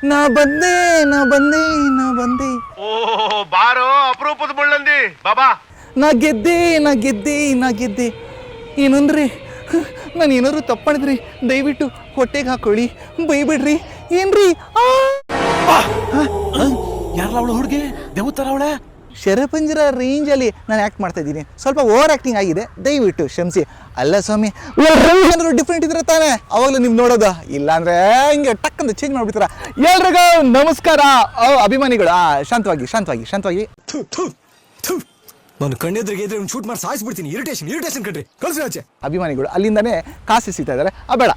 ನಾ ಬಂದೆ ನಾ ಬಂದೆ ನಾ ಬಂದೆ. ಓ ಬಾರೋ ಅಪರೂಪದ ಮುಳ್ಳಂದಿ ಬಾಬಾ. ನಾ ಗೆದ್ದೆ ನಾ ಗೆದ್ದೆ ನಾ ಗೆದ್ದೆ. ಏನಂದ್ರಿ ನಾನು ಏನಾದ್ರು ತಪ್ಪು ಮಾಡಿದ್ರಿ ದಯವಿಟ್ಟು ಹೊಟ್ಟೆಗೆ ಹಾಕೊಳ್ಳಿ, ಬೈಬಿಡ್ರಿ ಏನ್ರಿ. ಯಾರಲ್ಲ ಅವಳು ಹುಡುಗಿ ದೇವತರ ಅವಳೆ? ಶರಪಂಜರ ರೇಂಜಲ್ಲಿ ನಾನು ಆ್ಯಕ್ಟ್ ಮಾಡ್ತಾ ಇದ್ದೀನಿ, ಸ್ವಲ್ಪ ಓವರ್ ಆ್ಯಕ್ಟಿಂಗ್ ಆಗಿದೆ, ದಯವಿಟ್ಟು ಕ್ಷಮಿಸಿ. ಅಲ್ಲ ಸ್ವಾಮಿ, ಏನಾದ್ರು ಡಿಫ್ರೆಂಟ್ ಇದ್ರೆ ತಾನೇ ಅವಾಗಲೂ ನೀವು ನೋಡೋದು, ಇಲ್ಲಾಂದ್ರೆ ಹಿಂಗೆ ಟಕ್ ಅಂತ ಚೇಂಜ್ ಮಾಡಿಬಿಡ್ತೀರ. ಎಲ್ರಿಗೂ ನಮಸ್ಕಾರ ಅಭಿಮಾನಿಗಳು. ಶಾಂತವಾಗಿ ಶಾಂತವಾಗಿ ಶಾಂತವಾಗಿ. ನಾನು ಕಣ್ಣೆದ್ರಿಗೆ ಇದ್ರೆ ಒಂದು ಶೂಟ್ ಮಾಡಿ ಸಾಯಿಸ್ಬಿಡ್ತೀನಿ. ಇರಿಟೇಷನ್ ಕಣ್ರಿ, ಕಳ್ಸಿ ಆಚೆ. ಅಭಿಮಾನಿಗಳು ಅಲ್ಲಿಂದಾನೇ ಕಾಸು ಸಿಗ್ತಾ ಇದ್ದಾರೆ. ಬೇಡ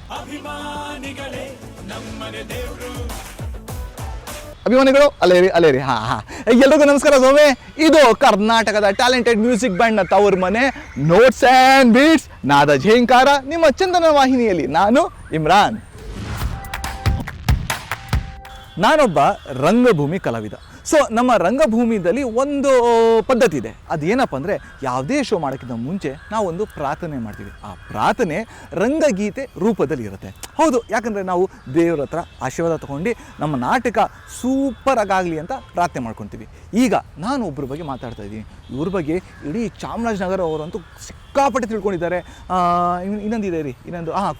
ಅಭಿಮಾನಿಗಳು ಅಲ್ಲೇ ರೀ. ಹಾಂ ಎಲ್ರಿಗೂ ನಮಸ್ಕಾರ ಸ್ವಾಮಿ. ಇದು ಕರ್ನಾಟಕದ ಟ್ಯಾಲೆಂಟೆಡ್ ಮ್ಯೂಸಿಕ್ ಬ್ಯಾಂಡ್ನ ತವ್ರ ಮನೆ ನೋಟ್ಸ್ ಆ್ಯಂಡ್ ಬೀಟ್ಸ್ ನಾದ ಝೇಂಕಾರ ನಿಮ್ಮ ಚಂದನ ವಾಹಿನಿಯಲ್ಲಿ ನಾನು ಇಮ್ರಾನ್. ನಾನೊಬ್ಬ ರಂಗಭೂಮಿ ಕಲಾವಿದ. ಸೊ ನಮ್ಮ ರಂಗಭೂಮಿದಲ್ಲಿ ಒಂದು ಪದ್ಧತಿ ಇದೆ. ಅದೇನಪ್ಪ ಅಂದರೆ ಯಾವುದೇ ಶೋ ಮಾಡೋಕ್ಕಿಂತ ಮುಂಚೆ ನಾವೊಂದು ಪ್ರಾರ್ಥನೆ ಮಾಡ್ತೀವಿ. ಆ ಪ್ರಾರ್ಥನೆ ರಂಗಗೀತೆ ರೂಪದಲ್ಲಿ ಇರುತ್ತೆ. ಹೌದು, ಯಾಕಂದರೆ ನಾವು ದೇವರ ಹತ್ರ ಆಶೀರ್ವಾದ ತೊಗೊಂಡು ನಮ್ಮ ನಾಟಕ ಸೂಪರಾಗಲಿ ಅಂತ ಪ್ರಾರ್ಥನೆ ಮಾಡ್ಕೊತೀವಿ. ಈಗ ನಾನು ಒಬ್ಬರ ಬಗ್ಗೆ ಮಾತಾಡ್ತಾ ಇದ್ದೀನಿ. ಇವ್ರ ಬಗ್ಗೆ ಇಡೀ ಚಾಮರಾಜನಗರ ಅವರಂತೂ ಸಿಕ್ಕಾಪಟ್ಟೆ ತಿಳ್ಕೊಂಡಿದ್ದಾರೆ. ಇನ್ನೊಂದಿದೆ ರೀ,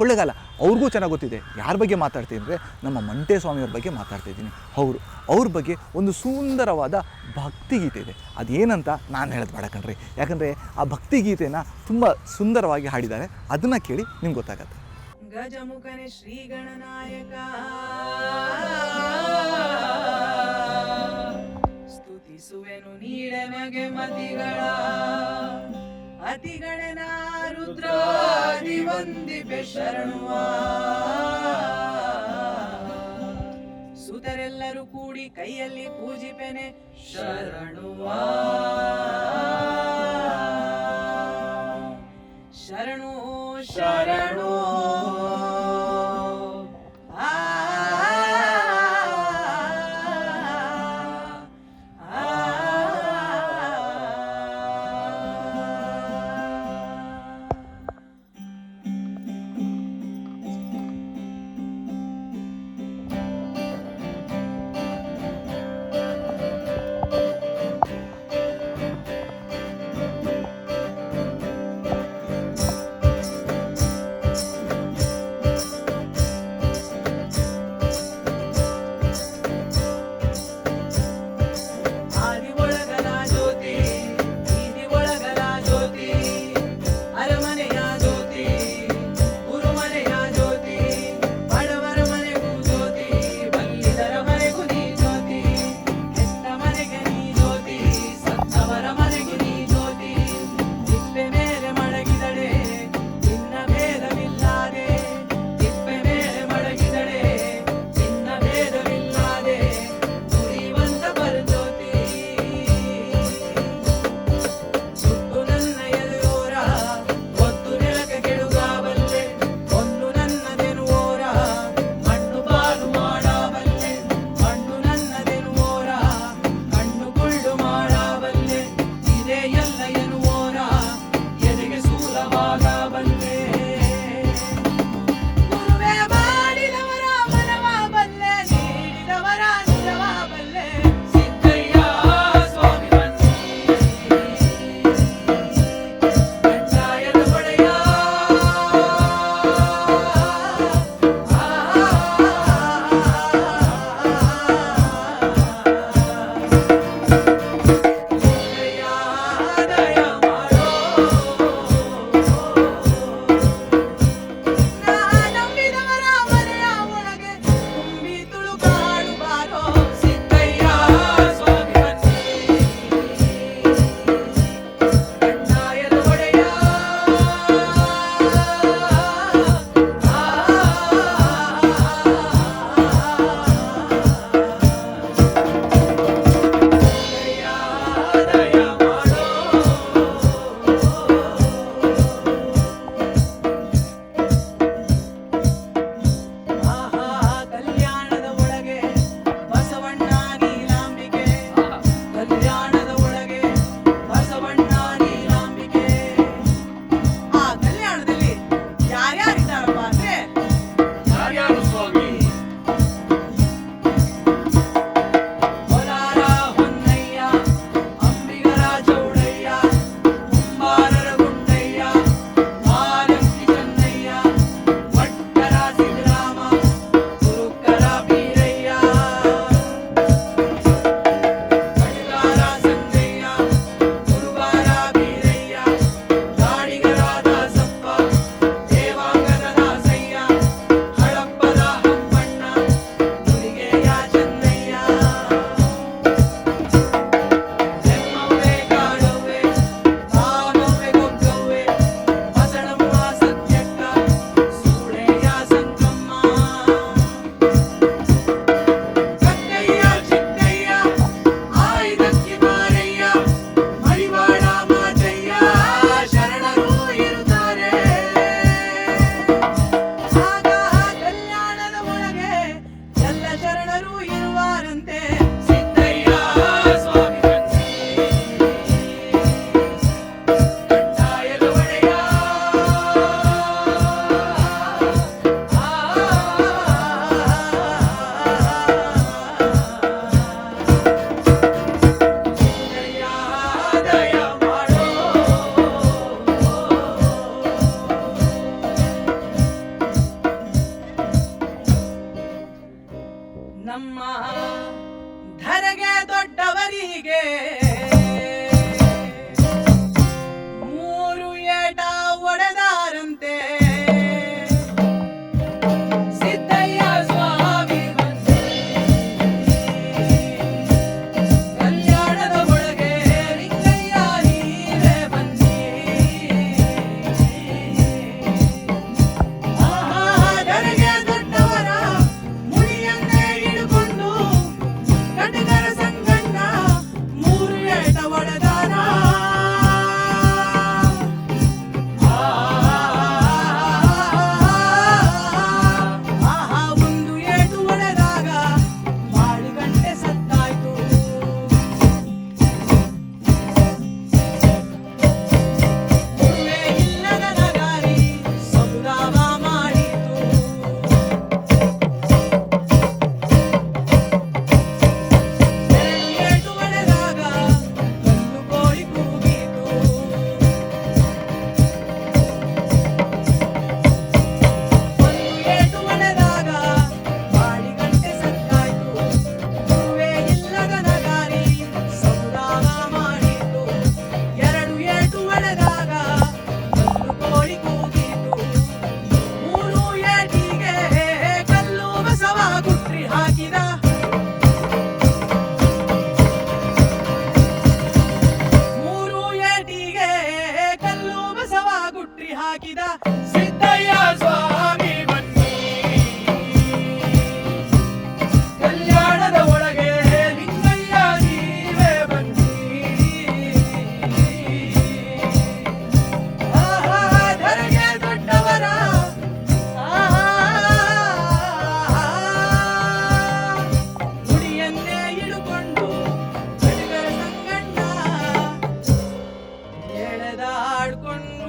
ಕೊಳ್ಳೇಗಾಲ, ಅವ್ರಿಗೂ ಚೆನ್ನಾಗಿ ಗೊತ್ತಿದೆ. ಯಾರ ಬಗ್ಗೆ ಮಾತಾಡ್ತೀನಿ ಅಂದರೆ ನಮ್ಮ ಮಂಟೆ ಸ್ವಾಮಿಯವ್ರ ಬಗ್ಗೆ ಮಾತಾಡ್ತಾ ಇದ್ದೀನಿ. ಅವ್ರ ಬಗ್ಗೆ ಒಂದು ಸುಂದರವಾದ ಭಕ್ತಿಗೀತೆ ಇದೆ. ಅದೇನಂತ ನಾನು ಹೇಳೋದು ಬೇಡ ಕಣ್ರಿ, ಯಾಕಂದರೆ ಆ ಭಕ್ತಿಗೀತೆನ ತುಂಬ ಸುಂದರವಾಗಿ ಹಾಡಿದ್ದಾರೆ. ಅದನ್ನು ಕೇಳಿ ನಿಮ್ಗೆ ಗೊತ್ತಾಗತ್ತೆ. ಗಜಮುಖನೆ ಶ್ರೀ ಗಣನಾಯಕ ಸ್ತುತಿಸುವೆನು ನೀಡನಗೆ ಮತಿಗಳ ಅತಿಗಣನ ರುದ್ರಾದಿ ವಂದಿಪೆ ಶರಣುವ ಸುತರೆಲ್ಲರೂ ಕೂಡಿ ಕೈಯಲ್ಲಿ ಪೂಜಿಪೆನೆ ಶರಣುವ ಶರಣು ಶರಣು.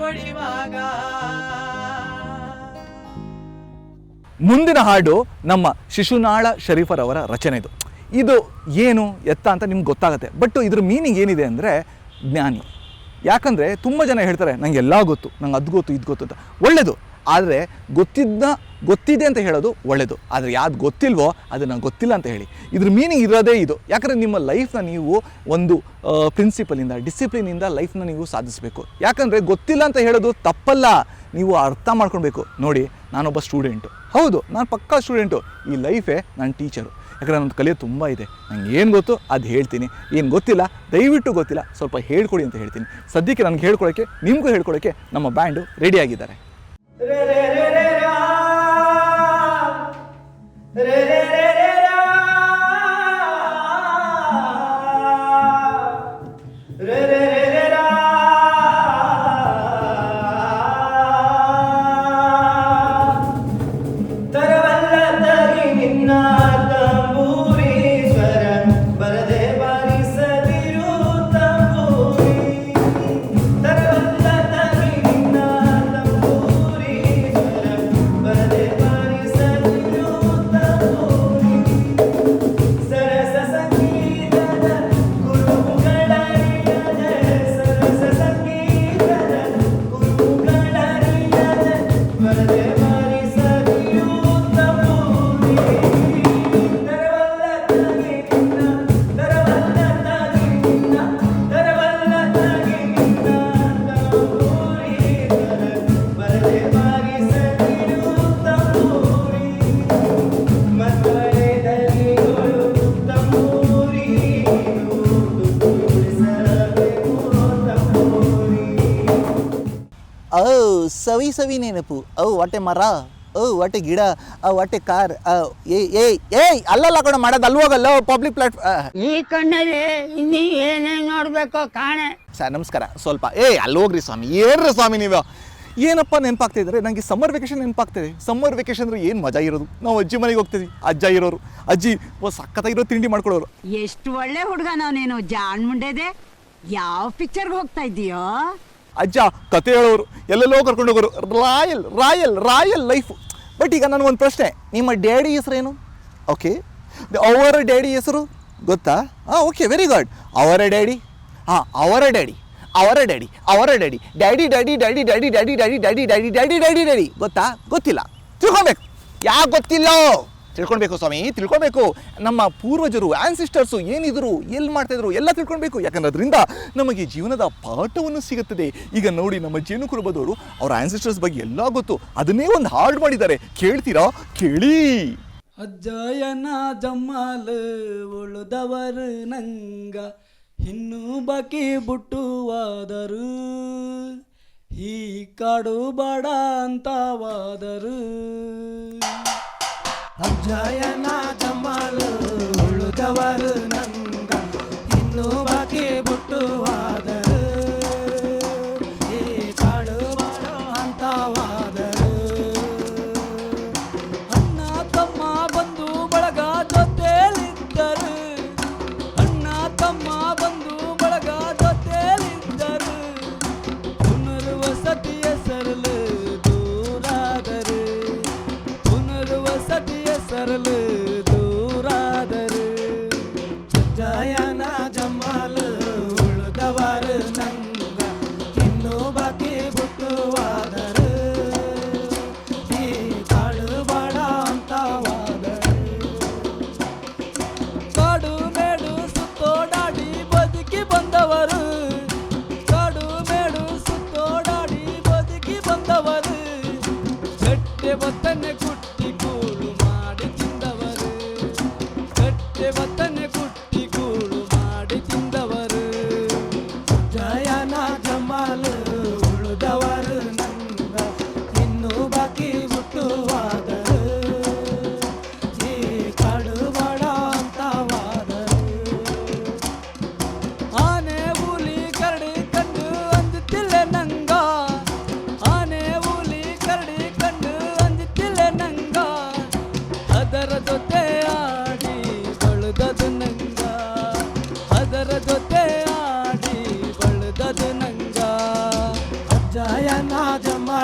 ಹೊಡಿವಾಗ. ಮುಂದಿನ ಹಾಡು ನಮ್ಮ ಶಿಶುನಾಳ ಶರೀಫರವರ ರಚನೆದು. ಇದು ಏನು ಎತ್ತ ಅಂತ ನಿಮ್ಗೆ ಗೊತ್ತಾಗುತ್ತೆ, ಬಟ್ ಇದ್ರ ಮೀನಿಂಗ್ ಏನಿದೆ ಅಂದರೆ ಜ್ಞಾನಿ. ಯಾಕಂದರೆ ತುಂಬ ಜನ ಹೇಳ್ತಾರೆ ನಂಗೆ ಎಲ್ಲ ಗೊತ್ತು, ನಂಗೆ ಅದು ಗೊತ್ತು ಇದು ಗೊತ್ತು ಅಂತ. ಒಳ್ಳೆಯದು, ಆದರೆ ಗೊತ್ತಿದೆ ಅಂತ ಹೇಳೋದು ಒಳ್ಳೆಯದು. ಆದರೆ ಯಾವ್ದು ಗೊತ್ತಿಲ್ವೋ ಅದು ನಂಗೆ ಗೊತ್ತಿಲ್ಲ ಅಂತ ಹೇಳಿ. ಇದ್ರ ಮೀನಿಂಗ್ ಇರೋದೇ ಇದು. ಯಾಕಂದರೆ ನಿಮ್ಮ ಲೈಫ್ನ ನೀವು ಒಂದು ಪ್ರಿನ್ಸಿಪಲಿಂದ, ಡಿಸಿಪ್ಲಿನಿಂದ ಲೈಫ್ನ ನೀವು ಸಾಧಿಸಬೇಕು. ಯಾಕಂದರೆ ಗೊತ್ತಿಲ್ಲ ಅಂತ ಹೇಳೋದು ತಪ್ಪಲ್ಲ, ನೀವು ಅರ್ಥ ಮಾಡ್ಕೊಳ್ಬೇಕು. ನೋಡಿ, ನಾನೊಬ್ಬ ಸ್ಟೂಡೆಂಟು, ಹೌದು ನಾನು ಪಕ್ಕಾ ಸ್ಟೂಡೆಂಟು, ಈ ಲೈಫೇ ನನ್ನ ಟೀಚರು. ಯಾಕಂದರೆ ನನ್ನದು ಕಲಿಯೋದು ತುಂಬ ಇದೆ. ನಂಗೆ ಏನು ಗೊತ್ತು ಅದು ಹೇಳ್ತೀನಿ, ಏನು ಗೊತ್ತಿಲ್ಲ ದಯವಿಟ್ಟು ಗೊತ್ತಿಲ್ಲ ಸ್ವಲ್ಪ ಹೇಳ್ಕೊಡಿ ಅಂತ ಹೇಳ್ತೀನಿ. ಸದ್ಯಕ್ಕೆ ನನಗೆ ಹೇಳ್ಕೊಳೋಕ್ಕೆ, ನಿಮಗೂ ಹೇಳ್ಕೊಳೋಕ್ಕೆ ನಮ್ಮ ಬ್ಯಾಂಡು ರೆಡಿಯಾಗಿದ್ದಾರೆ. ಸವಿ ನೆನಪು. ಹೊಟ್ಟೆ ಮರ, ಹೊಟ್ಟೆ ಗಿಡ, ಹೊಟ್ಟೆ ಕಾರ್. ಅಲ್ಲಲ್ಲ ಕೂಡ ಮಾಡೋದು, ಅಲ್ವೋಗಲ್ಲ ಪಬ್ಲಿಕ್ ಈ ಕಣ್ಣಲ್ಲಿ ಇನ್ನೀ ಏನೇನು ನೋಡ್ಬೇಕೋ ಕಾಣೆ. ಸರ್ ನಮಸ್ಕಾರ. ಸ್ವಲ್ಪ ಅಲ್ಲಿ ಹೋಗ್ರಿ ಸ್ವಾಮಿ. ಏನ್ರಿ ಸ್ವಾಮಿ ನೀವು? ಏನಪ್ಪ ನೆನಪಾಗ್ತಾ ಇದ್ದಾರೆ ನನಗೆ? ಸಮ್ಮರ್ ವೆಕೇಷನ್ ನೆನಪಾಗ್ತಿದೆ. ಸಮ್ಮರ್ ವೆಕೇಷನ್ ಅಂದರೆ ಏನು ಮಜಾ ಇರೋದು. ನಾವು ಅಜ್ಜಿ ಮನೆಗೆ ಹೋಗ್ತೀವಿ, ಅಜ್ಜ ಇರೋರು, ಅಜ್ಜಿ ಸಕ್ಕತ್ತಾಗಿರೋ ತಿಂಡಿ ಮಾಡ್ಕೊಡೋರು. ಎಷ್ಟು ಒಳ್ಳೆ ಹುಡುಗ ನಾವು. ನೀನು ಜಾಣ್ ಮುಂಡೆದೆ. ಯಾವ ಪಿಕ್ಚರ್ಗೆ ಹೋಗ್ತಾ ಇದ್ದೀಯೋ? ಅಜ್ಜ ಕತೆ ಹೇಳೋರು, ಎಲ್ಲೆಲ್ಲೋ ಕರ್ಕೊಂಡು ಹೋಗೋರು. Royal royal royal life. But ಈಗ ನನಗೊಂದು ಪ್ರಶ್ನೆ, ನಿಮ್ಮ ಡ್ಯಾಡಿ ಹೆಸರೇನು? ಓಕೆ, ಅವರ ಡ್ಯಾಡಿ ಹೆಸರು ಗೊತ್ತಾ? Okay, very good. ಅವರ ಡ್ಯಾಡಿ, ಅವರ ಡ್ಯಾಡಿ, ಅವರ ಡ್ಯಾಡಿ, ಅವರ daddy, daddy daddy daddy daddy daddy daddy daddy daddy daddy daddy daddy ಗೊತ್ತಾ? ಗೊತ್ತಿಲ್ಲ, ತಿಳ್ಕೊಬೇಕು. ಯಾಕೆ ಗೊತ್ತಿಲ್ಲ? ತಿಳ್ಕೊಳ್ಬೇಕು ಸ್ವಾಮಿ, ತಿಳ್ಕೊಳ್ಬೇಕು. ನಮ್ಮ ಪೂರ್ವಜರು, ಆನ್ಸಿಸ್ಟರ್ಸು ಏನಿದ್ರು, ಎಲ್ಲಿ ಮಾಡ್ತಾಯಿದ್ರು ಎಲ್ಲ ತಿಳ್ಕೊಳ್ಬೇಕು. ಯಾಕಂದ್ರೆ ಅದರಿಂದ ನಮಗೆ ಜೀವನದ ಪಾಠವನ್ನು ಸಿಗುತ್ತದೆ. ಈಗ ನೋಡಿ, ನಮ್ಮ ಜೇನು ಕುರುಬದವರು ಅವ್ರ ಆನ್ಸಿಸ್ಟರ್ಸ್ ಬಗ್ಗೆ ಎಲ್ಲ ಗೊತ್ತು. ಅದನ್ನೇ ಒಂದು ಹಾಡು ಮಾಡಿದ್ದಾರೆ, ಕೇಳ್ತೀರಾ? ಕೇಳಿ. ಅಜ್ಜಯನ ಜಮ್ಮಲ್ ಉಳಿದವರು ನಂಗ ಇನ್ನೂ ಬಾಕಿ ಬುಟ್ಟುವಾದರು, ಈ ಕಾಡು ಬಾಡ ಅಂತವಾದರು. ಅಜ್ಜಯನ ಜಮ್ಮಲ್ ಉಳಿದವರು ನಂಗ ಇನ್ನೂ ಬಾಕಿ ಬುಟ್ಟುವಾದರು, ಈ ಕಾಡು ಬಾಡ ಅಂತವಾದರು. ಅಣ್ಣ ತಮ್ಮ ಬಂಧು ಬಳಗ ಜೊತೆಲಿದ್ದರು, ಅಣ್ಣ ತಮ್ಮ ಬಂಧು ಬಳಗ ಜೊತೆಲಿದ್ದರು, ಪುನರ್ವಸತಿ ಹೆಸರಲು ದೂರಾದರು, ಪುನರ್ವಸತಿ ಹೆಸರಲು ದೂರಾದರು. ಅಜ್ಜಯನ ಜಮ್ಮಲ್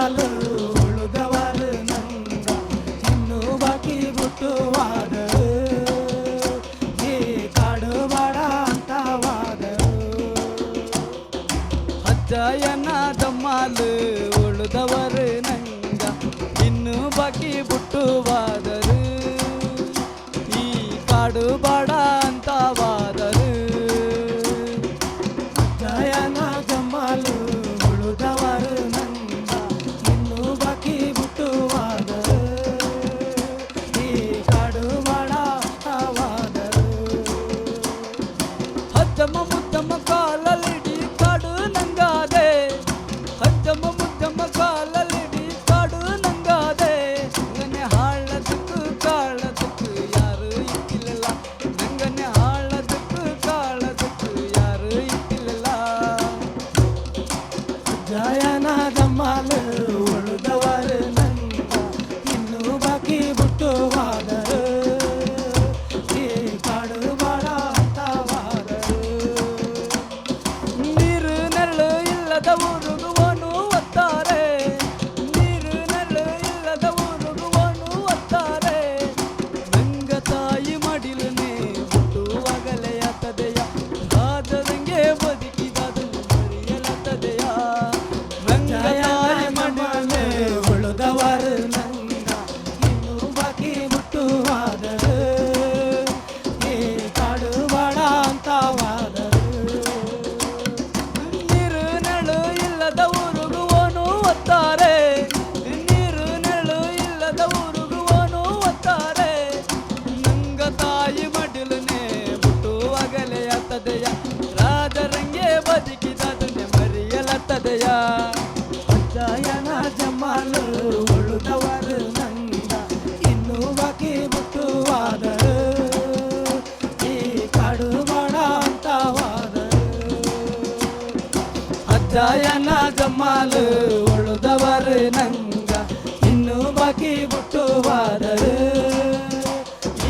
ಜಮಾಲು ಉಳಿದವರು ನಂಗ ಇನ್ನು ಬಾಕಿ ಬಿಟ್ಟುವಾದರು ಈ ಕಾಡು ಬಾಡ ಅಂತವಾದರು ಅಜ್ಜಯ್ಯನ ಜಮಾಲು ಉಳಿದವರು ನಂಗ ಇನ್ನು ಬಾಕಿ ಬಿಟ್ಟುವಾದರು ಈ ಕಾಡು ಬಾಡ ಅಂತವಾದರು ಅಜ್ಜಯ್ಯನ ಜಮಾಲು ಉಳಿದವರು ನಂಗ ಇನ್ನು ಬಾಕಿ ಬಿಟ್ಟುವಾದರು ಈ ಕಾಡು ಬಾಡ ಅಂತವಾದರು ಅಜ್ಜಮ್ಮ ಮುದ್ದಮ್ಮ ಕಾಲಲ್ಲಿಡಿ ಕಾಡು ನಂಗಾದೆ ಅಜ್ಜಮ್ಮ ಮುದ್ದಮ್ಮ ಕಾಲಲ್ಲಿಡಿ ಕಾಡು ನಂಗಾದೆ ನಂಗನೆ ಹಾಳದಕ್ಕೂ ಕಾಳದಕ್ಕೂ ಯಾರು ಇಕ್ಕಿಲ್ಲ ನಂಗನೆ ಹಾಳದಕ್ಕೂ ಕಾಳದಕ್ಕೂ ಯಾರು ಇಕ್ಕಿಲ್ಲ ಜಯನ ಜಮಾಲು ಉಳಿದವರು ನಂಗ ಇನ್ನು ಬಾಕಿ ಬಿಟ್ಟುವಾದರು ಈ ಕಾಡು ಬಾಡ ಅಂತವಾದರು ನೀರು ನೆರಳು ಇಲ್ಲದ ಊರುಗುವನು ಒತ್ತಾರೆ ನೀರು ನೆರಳು ಇಲ್ಲದ ಊರುಗುವನು ಒತ್ತಾರೆ ನಂಗ ತಾಯಿ ಮಡಿಲನೆ ಹುಟ್ಟುವಾಗಲೇ ಆತದೆಯ ಆದದಂಗೆ ಬದುಕಿದದು ಮರೆಯಲತ್ತದೆಯ ನಂಗ ತಾಯಿ ಮಡಿಲನೆ ಉಳಿದವರು ನಂಗ ಇನ್ನು ಬಾಕಿ ಬಿಟ್ಟುವಾದರು ಈ ಕಾಡು ಬಾಡ ಅಂತವಾದರು ನೀರು ನೆರಳು ಇಲ್ಲದ ಊರುಗುವನು ಒತ್ತಾರೆ ನೀರು ನೆರಳು ಇಲ್ಲದ ಊರುಗುವನು ಒತ್ತಾರೆ ನಂಗ ತಾಯಿ ಮಡಿಲನೆ ಬಿಟ್ಟುವಾಗಲೇ ಆತದೆಯ ರಾಜರಂಗೆ ಬದುಕಿದದನ್ನೇ ಮರೆಯಲತ್ತದೆಯ ಅಜ್ಜಯ್ಯನ ಜಮಾಲು ಉಳಿದವರು ನಂಗ ಇನ್ನು ಬಾಕಿ ಬಿಟ್ಟುವಾದರು ಈ ಕಾಡು ಬಾಡ ಅಂತವಾದರು ಅಜ್ಜಯ್ಯನ ಜಮಾಲು ಉಳಿದವರು ನಂಗ ಇನ್ನು ಬಾಕಿ ಬಿಟ್ಟುವಾದರು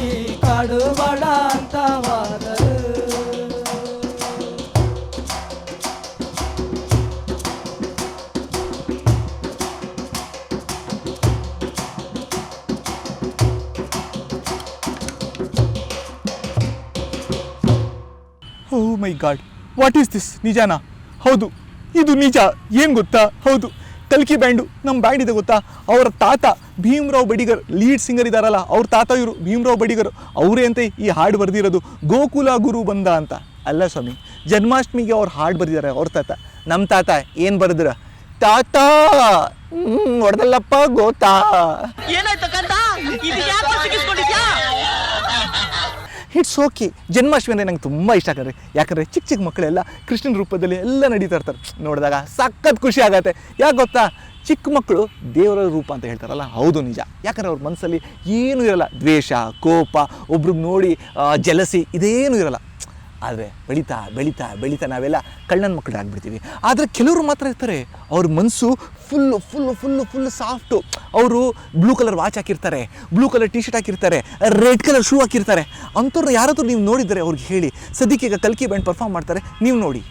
ಈ ಕಾಡು ಬಾಡ ಅಂತವಾದರು ಓ ಮೈ ಗಾಡ್ ವಾಟ್ ಈಸ್ ದಿಸ್ ನಿಜಾನಾ? ಹೌದು, ಇದು ನಿಜ. ಏನು ಗೊತ್ತಾ? ಹೌದು, ಕಲ್ಕಿ ಬ್ಯಾಂಡು ನಮ್ಮ ಬ್ಯಾಂಡ್ ಇದೆ ಗೊತ್ತಾ? ಅವರ ತಾತ ಭೀಮರಾವ್ ಬಡಿಗರ್, ಲೀಡ್ ಸಿಂಗರ್ ಇದ್ದಾರಲ್ಲ, ಅವ್ರ ತಾತ ಇವರು ಭೀಮರಾವ್ ಬಡಿಗರ್. ಅವರೇ ಅಂತ ಈ ಹಾಡು ಬರೆದಿರೋದು, ಗೋಕುಲ ಗುರು ಬಂದ ಅಂತ. ಅಲ್ಲ ಸ್ವಾಮಿ, ಜನ್ಮಾಷ್ಟಮಿಗೆ ಅವ್ರು ಹಾಡು ಬರೆದಿದ್ದಾರೆ ಅವ್ರ ತಾತ. ನಮ್ಮ ತಾತ ಏನು ಬರೆದ್ರ? ತಾತ ಹೊಡೆದಲ್ಲಪ್ಪ ಗೋತಾ. It's okay. ಜನ್ಮಾಷ್ಟಮಿ ಅಂದರೆ ನಂಗೆ ತುಂಬ ಇಷ್ಟ ಆಗತ್ತೆ. ಯಾಕಂದರೆ ಚಿಕ್ಕ ಚಿಕ್ಕ ಮಕ್ಕಳೆಲ್ಲ ಕೃಷ್ಣನ ರೂಪದಲ್ಲಿ ಎಲ್ಲ ನಡೀತಾ ಇರ್ತಾರೆ. ನೋಡಿದಾಗ ಸಖತ್ ಖುಷಿ ಆಗತ್ತೆ. ಯಾಕೆ ಗೊತ್ತಾ? ಚಿಕ್ಕ ಮಕ್ಕಳು ದೇವರ ರೂಪ ಅಂತ ಹೇಳ್ತಾರಲ್ಲ, ಹೌದು ನಿಜ. ಯಾಕಂದರೆ ಅವ್ರ ಮನಸ್ಸಲ್ಲಿ ಏನೂ ಇರಲ್ಲ, ದ್ವೇಷ, ಕೋಪ, ಒಬ್ರಿಗೆ ನೋಡಿ ಜಲಸಿ, ಇದೇನೂ ಇರಲ್ಲ. ಆದರೆ ಬೆಳೀತಾ ಬೆಳೀತಾ ಬೆಳೀತಾ ನಾವೆಲ್ಲ ಕಳ್ಳನ ಮಕ್ಕಳು ಆಗಿಬಿಡ್ತೀವಿ. ಆದರೆ ಕೆಲವರು ಮಾತ್ರ ಇರ್ತಾರೆ, ಅವ್ರ ಮನಸ್ಸು full full full full soft. ಅವರು ಬ್ಲೂ ಕಲರ್ ವಾಚ್ ಹಾಕಿರ್ತಾರೆ, ಬ್ಲೂ ಕಲರ್ ಟಿ ಶರ್ಟ್ ಹಾಕಿರ್ತಾರೆ, ರೆಡ್ ಕಲರ್ ಶೂ ಹಾಕಿರ್ತಾರೆ. ಅಂಥವ್ರನ್ನ ಯಾರಾದರೂ ನೀವು ನೋಡಿದರೆ ಅವ್ರಿಗೆ ಹೇಳಿ. ಸದ್ಯಕ್ಕೆ ಈಗ ಕಲ್ಕಿ ಬ್ಯಾಂಡ್ ಪರ್ಫಾರ್ಮ್ ಮಾಡ್ತಾರೆ, ನೀವು ನೋಡಿ.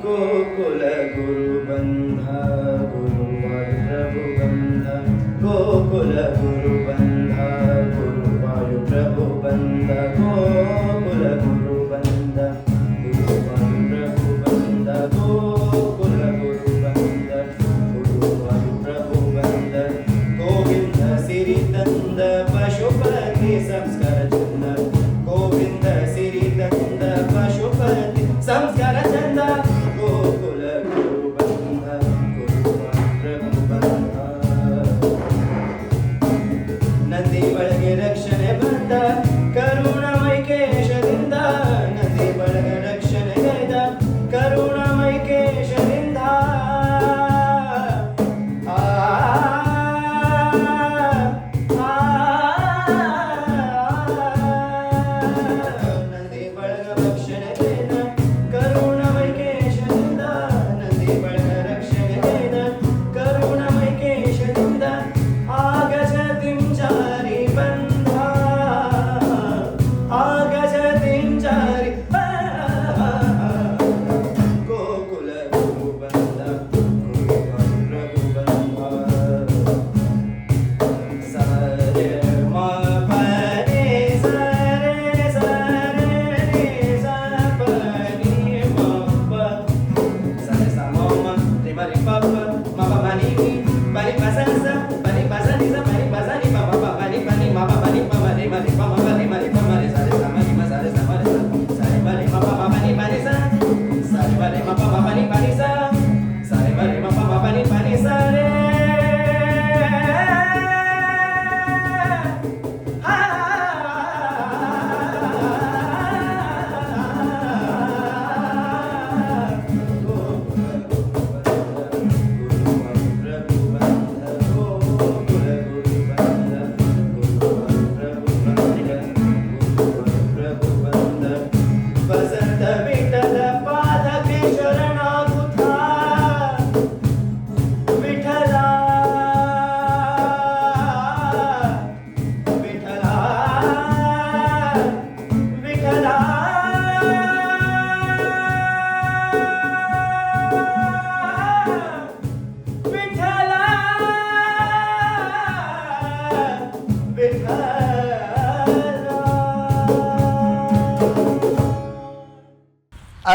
ಗೋಕುಲ ಗುರು ಬಂಧ ಗುರುವಾರ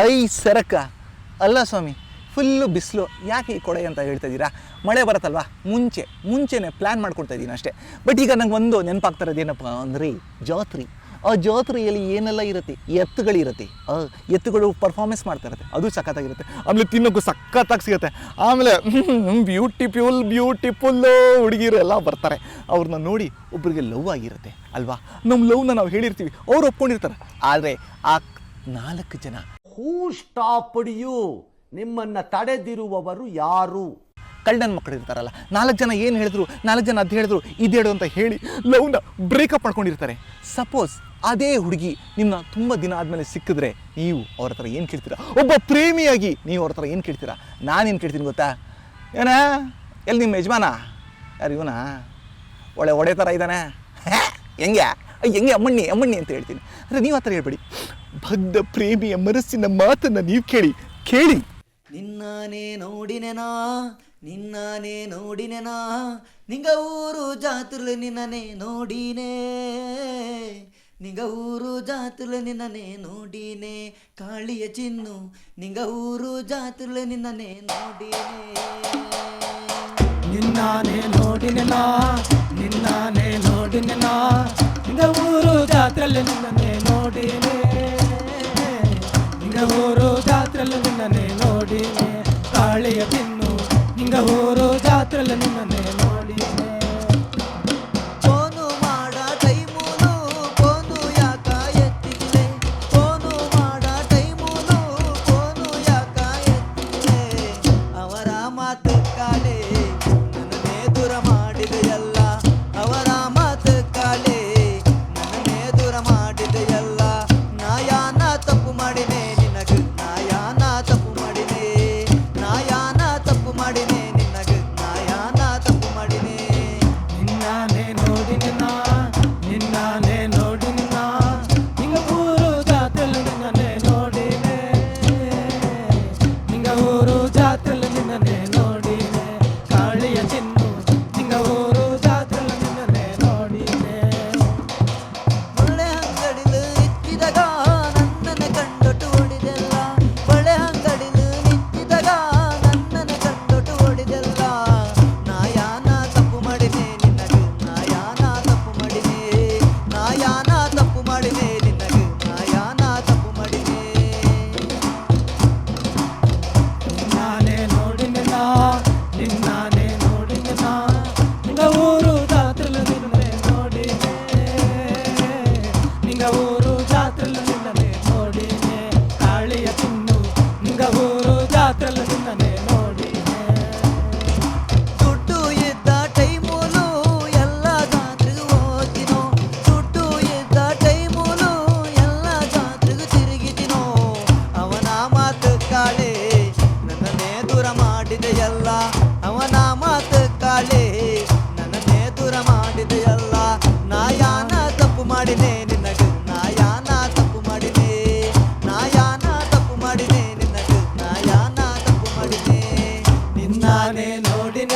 ಐ ಸರಕ ಅಲ್ಲ ಸ್ವಾಮಿ, ಫುಲ್ಲು ಬಿಸಿಲು. ಯಾಕೆ ಈ ಕೊಡೆ ಅಂತ ಹೇಳ್ತಾ ಇದ್ದೀರಾ? ಮಳೆ ಬರುತ್ತಲ್ವಾ, ಮುಂಚೆನೇ ಪ್ಲ್ಯಾನ್ ಮಾಡ್ಕೊಳ್ತಾ ಇದ್ದೀನಿ ಅಷ್ಟೇ. ಬಟ್ ಈಗ ನಂಗೆ ಒಂದು ನೆನಪಾಗ್ತಾ ಇರೋದು ಏನಪ್ಪ ಅಂದರೆ ಜಾತ್ರೆ. ಆ ಜಾತ್ರೆಯಲ್ಲಿ ಏನೆಲ್ಲ ಇರುತ್ತೆ, ಎತ್ತುಗಳಿರುತ್ತೆ. ಎತ್ತುಗಳು ಪರ್ಫಾರ್ಮೆನ್ಸ್ ಮಾಡ್ತಾ ಇರುತ್ತೆ, ಅದು ಸಖತ್ತಾಗಿರುತ್ತೆ. ಆಮೇಲೆ ತಿನ್ನೋಕ್ಕೂ ಸಖತ್ತಾಗಿ ಸಿಗುತ್ತೆ. ಆಮೇಲೆ ಬ್ಯೂಟಿಫುಲ್ಲು ಹುಡುಗಿರು ಎಲ್ಲ ಬರ್ತಾರೆ. ಅವ್ರನ್ನ ನೋಡಿ ಒಬ್ಬರಿಗೆ ಲವ್ ಆಗಿರುತ್ತೆ ಅಲ್ವಾ? ನಮ್ಮ ಲವ್ನ ನಾವು ಹೇಳಿರ್ತೀವಿ, ಅವ್ರು ಒಪ್ಕೊಂಡಿರ್ತಾರೆ. ಆದರೆ ಆ 4 ಜನ ಹೂ ಸ್ಟಾಪ್ಡ್ ಯು, ನಿಮ್ಮನ್ನ ತಡೆದಿರುವವರು ಯಾರು? ಕಳ್ಳನ ಮಕ್ಕಳು ಇರ್ತಾರಲ್ಲ, 4 ಜನ ಏನು ಹೇಳಿದ್ರು, 4 ಜನ ಅದು ಹೇಳಿದ್ರು, ಇದೇಳು ಅಂತ ಹೇಳಿ ಲವ್ನ ಬ್ರೇಕಪ್ ಮಾಡ್ಕೊಂಡಿರ್ತಾರೆ. ಸಪೋಸ್ ಅದೇ ಹುಡುಗಿ ನಿಮ್ಮನ್ನ ತುಂಬ ದಿನ ಆದಮೇಲೆ ಸಿಕ್ಕಿದ್ರೆ ನೀವು ಅವ್ರ ಹತ್ರ ಏನು ಕೇಳ್ತೀರಾ? ಒಬ್ಬ ಪ್ರೇಮಿಯಾಗಿ ನೀವು ಅವ್ರ ಹತ್ರ ಏನು ಕೇಳ್ತೀರಾ? ನಾನೇನು ಕೇಳ್ತೀನಿ ಗೊತ್ತಾ? ಏನ ಎಲ್ಲಿ ನಿಮ್ಮ ಯಜಮಾನ? ಯಾರು ಇವನ? ಒಡೆ ಥರ ಇದ್ದಾನೆ, ಹೆಂಗೆ ಅಮ್ಮಣ್ಣಿ ಅಂತ ಹೇಳ್ತೀನಿ. ಅಂದರೆ ನೀವು ಆ ಥರ ಹೇಳ್ಬೇಡಿ. ಬದ್ಧ ಪ್ರೇಮಿಯ ಮನಸ್ಸಿನ ಮಾತನ್ನು ನೀವು ಕೇಳಿ. ನಿನ್ನಾನೇ ನೋಡಿನೆನಾ ನಿಂಗ ಊರು ಜಾತ್ರೆ ನಿನ್ನನೆ ನೋಡಿನೇ, ನಿಂಗ ಊರು ಜಾತ್ರೆ ನಿನ್ನನೆ ನೋಡಿನೇ, ಕಾಳಿಯ ಚಿನ್ನು ನಿಂಗ ಊರು ಜಾತ್ರೆ ನಿನ್ನನೆ ನೋಡಿನೇ. ನಿನ್ನಾನೇ ನೋಡಿನೆನಾ ನಿಂಗ ಊರು ಜಾತ್ರೆ ನಿನ್ನನೆ ನೋಡಿನೇ, ನಿಂಗ ಊರು ಜಾತ್ರೆ ನಿನ್ನನೆ ನೋಡಿನೇ, ಕಾಳಿಯ ಚಿನ್ನು ನಿಂಗ ಊರು ಜಾತ್ರೆ ನಿನ್ನನೆ ನೋಡಿನೇ. ಫೋನು ಮಾಡ ಟೈಮೂನು ಫೋನು ಯಾಕ ಎತ್ತಿದ್ಲೆ, ಫೋನು ಮಾಡ ಟೈಮೂನು ಫೋನು ಯಾಕ ಎತ್ತಿದ್ಲೆ, ಅವರ ಮಾತು ಕಾಲೆ ನನ್ನನ್ನೇ ದೂರ ಮಾಡಿದೆಯಲ್ಲ, ಅವರ ಮಾತು ಕಾಲೆ ನನ್ನನ್ನೇ ದೂರ ಮಾಡಿದೆಯಲ್ಲ. ನಾಯಾನ ತಪ್ಪು ಮಾಡಿನೆ ನಿನಗ, ನಾಯಾನ ತಪ್ಪು ಮಾಡಿನೆ, ನಾಯಾನ ತಪ್ಪು ಮಾಡಿನೆ ನಿನಗ, ನಾಯಾನ ತಪ್ಪು ಮಾಡಿನೆ. ನಿನ್ನಾನೇ ನೋಡಿನ ನಿಂಗ ಊರು ಜಾತ್ರೆ ನಿನ್ನನೆ ನೋಡಿನೆ, ನಿಂಗ ಊರು ಜಾತ್ರೆ ನಿನ್ನನೆ ನೋಡಿನೆ, ಕಾಳಿಯ ಚಿನ್ನು ನಿಂಗ ಊರು ಜಾತ್ರೆ ನಿನ್ನನೆ ನೋಡಿನೆ. ಒಳ್ಳೆ ಅಂಗಡಿಲು ನಿಂತಿದಾಗ ನನ್ನನ್ನು ಕಂಡೊಟ್ಟು ಓಡಿದೆಲ್ಲ, ಒಳ್ಳೆ ಅಂಗಡಿಲು ನಿಂತಿದಾಗ ನನ್ನನ್ನು ಕಂಡೊಟ್ಟು ಓಡಿದೆಲ್ಲ. ನಾಯಾನ ತಪ್ಪು ಮಾಡಿನೆ ನಿನಗ, ನಾಯಾನ ತಪ್ಪು ಮಾಡಿನೆ, ನಾಯಾನ ತಪ್ಪು ಮಾಡಿನೆ ನಿನಗ, ನಾಯಾನ ತಪ್ಪು ಮಾಡಿನೆ. ನಿನ್ನಾನೇ ನೋಡಿನ ನಿಂಗ ಊರು ಜಾತ್ರೆ ನಿನ್ನನೆ ನೋಡಿನೆ, ನಿಂಗ ಊರು ಜಾತ್ರೆ ನಿನ್ನನೆ ನೋಡಿನೆ, ಕಾಳಿಯ ಚಿನ್ನು ನಿಂಗ ಊರು ಜಾತ್ರೆ ನಿನ್ನನೆ ನೋಡಿನೆ. ದುಡ್ಡು ಇದ್ದ ಟೈಮೂಲು ಎಲ್ಲ ಜಾತ್ರೆಗೂ ಹೋಗಿನೋ, ದುಡ್ಡು ಇದ್ದ ಟೈಮೂಲು ಎಲ್ಲ ಜಾತ್ರೆಗೂ ತಿರುಗಿದಿನೋ, ಅವನ ಮಾತು ಕಾಳೆ ನನ್ನನ್ನೇ ದೂರ ಮಾಡಿದೆಯಲ್ಲ, ಅವನ ಮಾತು ಕಾಳೆ ನನ್ನನ್ನೇ ದೂರ ಮಾಡಿದೆಯಲ್ಲ. ನಾಯಾನ ತಪ್ಪು ಮಾಡಿದೆ ನಿನಗ, ನಾಯಾನ ತಪ್ಪು ಮಾಡಿದೆ, ನಾಯಾನ ತಪ್ಪು ಮಾಡಿದೆ ನಿನಗ, ನಾಯಾನ ತಪ್ಪು ಮಾಡಿದೆ. ನಿನ್ನಾನೇ ನೋಡಿನ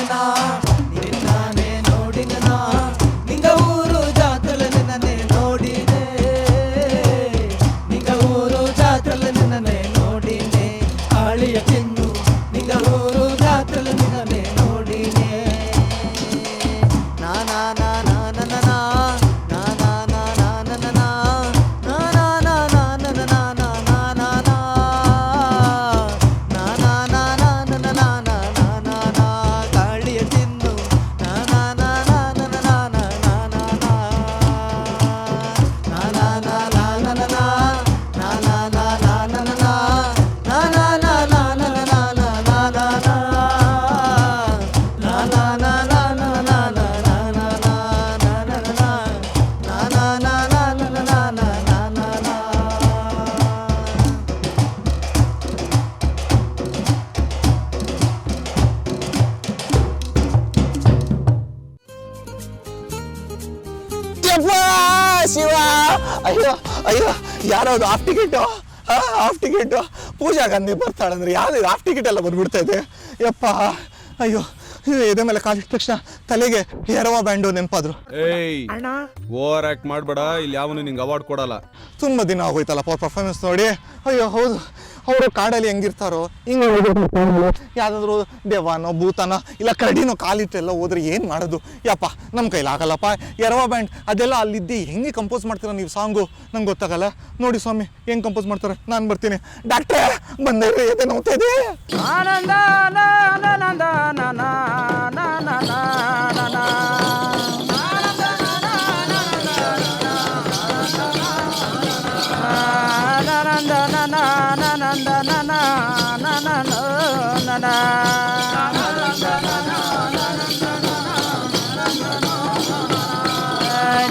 ನಿಂಗ ಊರು ಜಾತ್ರೆ ನಿನ್ನನೆ ನೋಡಿದೆ, ನಿಂಗ ಊರು ಜಾತ್ರೆ ನಿನ್ನನೆ ನೋಡಿನೆ, ಕಾಳಿಯ ಚಿನ್ನು ನಿಂಗ ಊರು ಜಾತ್ರೆ ನಿನ್ನನೆ ನೋಡಿನೆ. ಕಾಳಿಯ ಚಿನ್ನು ಶಿವ, ಅಯ್ಯೋ ಯಾರದು ಆಫ್ ಟಿಕೆಟು ಪೂಜಾ ಗಾಂಧಿ ಬರ್ತಾಳಂದ್ರೆ ಯಾವ್ದು ಆಫ್ ಟಿಕೆಟ್ ಎಲ್ಲ ಬಂದ್ಬಿಡ್ತಾ ಇದೆ. ಯಪ್ಪ ಅಯ್ಯೋ, ಎದೆ ಮೇಲೆ ಕಾಲಿಟ್ಟ ತಕ್ಷಣ ತಲೆಗೆ ಎರವ ಬ್ಯಾಂಡು ನೆನಪಾದ್ರು. ಏಯ್ ಓವರ್ ಆಕ್ಟ್ ಮಾಡ್ಬೇಡ, ಇಲ್ಲಿ ಯಾವನು ನಿಂಗೆ ಅವಾರ್ಡ್ ಕೊಡಲ್ಲ. ತುಂಬ ದಿನ ಆಗೋಯ್ತಲ್ಲ ಪರ್ಫಾರ್ಮೆನ್ಸ್ ನೋಡಿ. ಅಯ್ಯೋ ಹೌದು, ಅವರು ಕಾಡಲ್ಲಿ ಹೆಂಗಿರ್ತಾರೋ ಹಿಂಗೆ ಯಾವುದಾದ್ರು ದೆವ್ವನೋ ಭೂತನೋ ಇಲ್ಲ ಕರಡಿನೋ ಕಾಲಿಟ್ಟೆಲ್ಲ ಹೋದ್ರೆ ಏನು ಮಾಡೋದು? ಯಪ್ಪ ನಮ್ಮ ಕೈಲಾಗಲ್ಲಪ್ಪ. ಎರವ ಬ್ಯಾಂಡ್ ಅದೆಲ್ಲ ಅಲ್ಲಿದ್ದು ಹೆಂಗೆ ಕಂಪೋಸ್ ಮಾಡ್ತೀರ ನೀವು ಸಾಂಗು? ನಂಗೆ ಗೊತ್ತಾಗಲ್ಲ. ನೋಡಿ ಸ್ವಾಮಿ ಹೆಂಗೆ ಕಂಪೋಸ್ ಮಾಡ್ತಾರೆ. ನಾನು ಬರ್ತೀನಿ. ಡಾಕ್ಟ್ರೇ ಬಂದೇ ಎದೆ ನೋಡ್ತಾ ಇದೆ. ಆನಂದ ಆನಂದ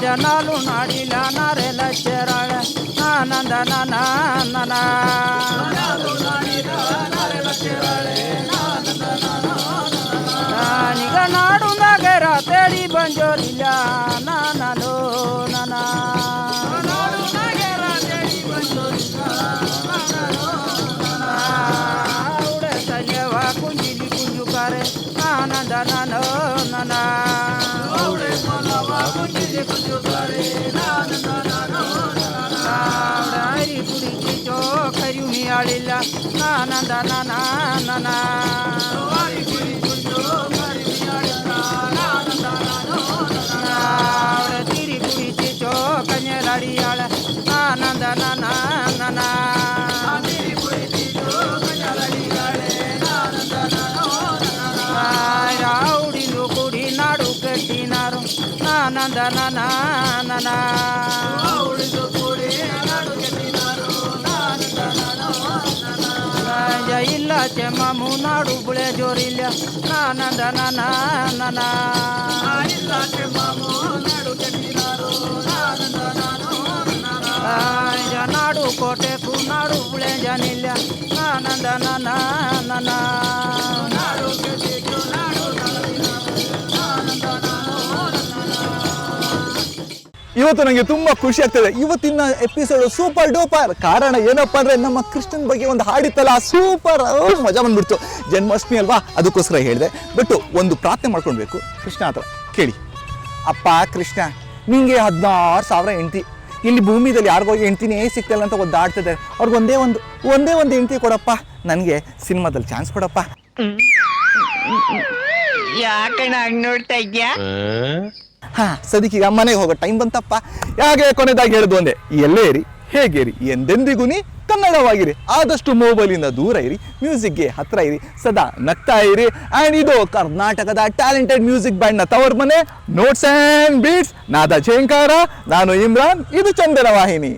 జనాలు నాడిల నారెల చెరాళ ఆనంద నిగ నాడు నగర తేడి ಬಂಜೋರಿಲ್ಲ ನಾನೋ ನನ ಉಡೆ ಸಜವ ಕುಂಜಿಲಿ ಕುಂಜುಕಾರೆ ಆನಂದ ನನೋ ನನ ಉಡೆ ಸಲವ ಕುಂಜಿಲಿ ಕುಂಜುಕಾರೆ ಆನಂದ ನನೋ ನನ ಹರಿ ಕುಡಿಸಿ ಚೋಕರಿಯುನಿ ಆಳಿಲ್ಲ ಆನಂದ ನನ ನನ ಹರಿ ಕುಡಿಸಿ ಚೋಕರಿಯುನಿ ಆಳಿಲ್ಲ ಆನಂದ ನನೋ ನನ ತಿರಿ ಕುಡಿಸಿ ಚೋಕನ್ಯಲಾಡಿಯಾಳ ಆನಂದ ನನ ನನ ತಿರಿ ಕುಡಿಸಿ ಚೋಕನ್ಯಲಾಡಿಯಾಳೆ ಆನಂದ ನನೋ ನನ ರಾವುಡಿಲು ಕುಡಿ ನಾಡು ಕಟ್ಟಿನಾರು ಆನಂದ ನನ ನನ ರಾವುಡಿಲು ಕುಡಿ ನಾಡು ಕಟ್ಟಿನಾರು ಆನಂದ ನನೋ ನನ ಇಲ್ಲ ಚೆಮ್ಮು ನಾಡು ಬುಳೆ ಜೋರಿಲ್ಲ ಆನಂದ ನನ ನನ ಇಲ್ಲ ಚೆಮ್ಮು ನಾಡು ಕಟ್ಟಿನಾರು ಆನಂದ ನನೋ ನನ ನಾಡು ಕೋಟೆ ನಾಡು ಬುಳೆ ಜನಿಲ್ಲ ಆನಂದ ನನ ನನ ನಾಡು ಕಟ್ಟಿಗೆ ನಾಡು ಆನಂದ ನನೋ ನನ. ಇವತ್ತು ನನಗೆ ತುಂಬ ಖುಷಿ ಆಗ್ತದೆ. ಇವತ್ತಿನ ಎಪಿಸೋಡ್ ಸೂಪರ್ ಡೂಪರ್. ಕಾರಣ ಏನಪ್ಪ ಅಂದರೆ ನಮ್ಮ ಕೃಷ್ಣನ ಬಗ್ಗೆ ಒಂದು ಹಾಡಿತ್ತಲ್ಲ, ಸೂಪರ್ ಮಜಾ ಬಂದ್ಬಿಡ್ತು. ಜನ್ಮಾಷ್ಟಮಿ ಅಲ್ವಾ, ಅದಕ್ಕೋಸ್ಕರ ಹೇಳಿದೆ. ಬಟ್ ಒಂದು ಪ್ರಾರ್ಥನೆ ಮಾಡ್ಕೊಳ್ಬೇಕು ಕೃಷ್ಣ ಹತ್ರ. ಕೇಳಿ, ಅಪ್ಪ ಕೃಷ್ಣ, ನಿಂಗೆ 16,000 ಹೆಂಡತಿ, ಇಲ್ಲಿ ಭೂಮಿದಲ್ಲಿ ಯಾರಿಗೋ ಹೆಂಡ್ತಿನೇ ಸಿಗ್ತಿಲ್ಲ ಅಂತ ಒದ್ದಾಡ್ತಿದ್ದಾರೆ. ಅವ್ರಿಗೆ ಒಂದೇ ಒಂದು ಹೆಂಡ್ತಿ ಕೊಡಪ್ಪ. ನನಗೆ ಸಿನಿಮಾದಲ್ಲಿ ಚಾನ್ಸ್ ಕೊಡಪ್ಪ. ಯಾಕಣ್ಣ ಹಂಗ್ ನೋಡ್ತಾ ಇದ್ಯಾ? ಸದಿಕೀಗ ಮನೆಗೆ ಹೋಗೋ ಟೈಮ್ ಬಂತಪ್ಪ. ಯಾಕೆ ಕೊನೆದಾಗಿ ಹೇಳೋದು ಒಂದೇ, ಎಲ್ಲೇ ಇರಿ, ಹೇಗಿರಿ, ಎಂದೆಂದಿಗೂ ನೀ ಕನ್ನಡವಾಗಿರಿ. ಆದಷ್ಟು ಮೊಬೈಲಿಂದ ದೂರ ಇರಿ, ಮ್ಯೂಸಿಕ್ಗೆ ಹತ್ರ ಇರಿ, ಸದಾ ನಗ್ತಾ ಇರಿ. ಆ್ಯಂಡ್ ಇದು ಕರ್ನಾಟಕದ ಟ್ಯಾಲೆಂಟೆಡ್ ಮ್ಯೂಸಿಕ್ ಬ್ಯಾಂಡ್ನ ತವರ್ ಮನೆ, ನೋಟ್ಸ್ ಆ್ಯಂಡ್ ಬೀಟ್ಸ್. ನಾದ ಝೇಂಕಾರ, ನಾನು ಇಮ್ರಾನ್, ಇದು ಚಂದನ ವಾಹಿನಿ.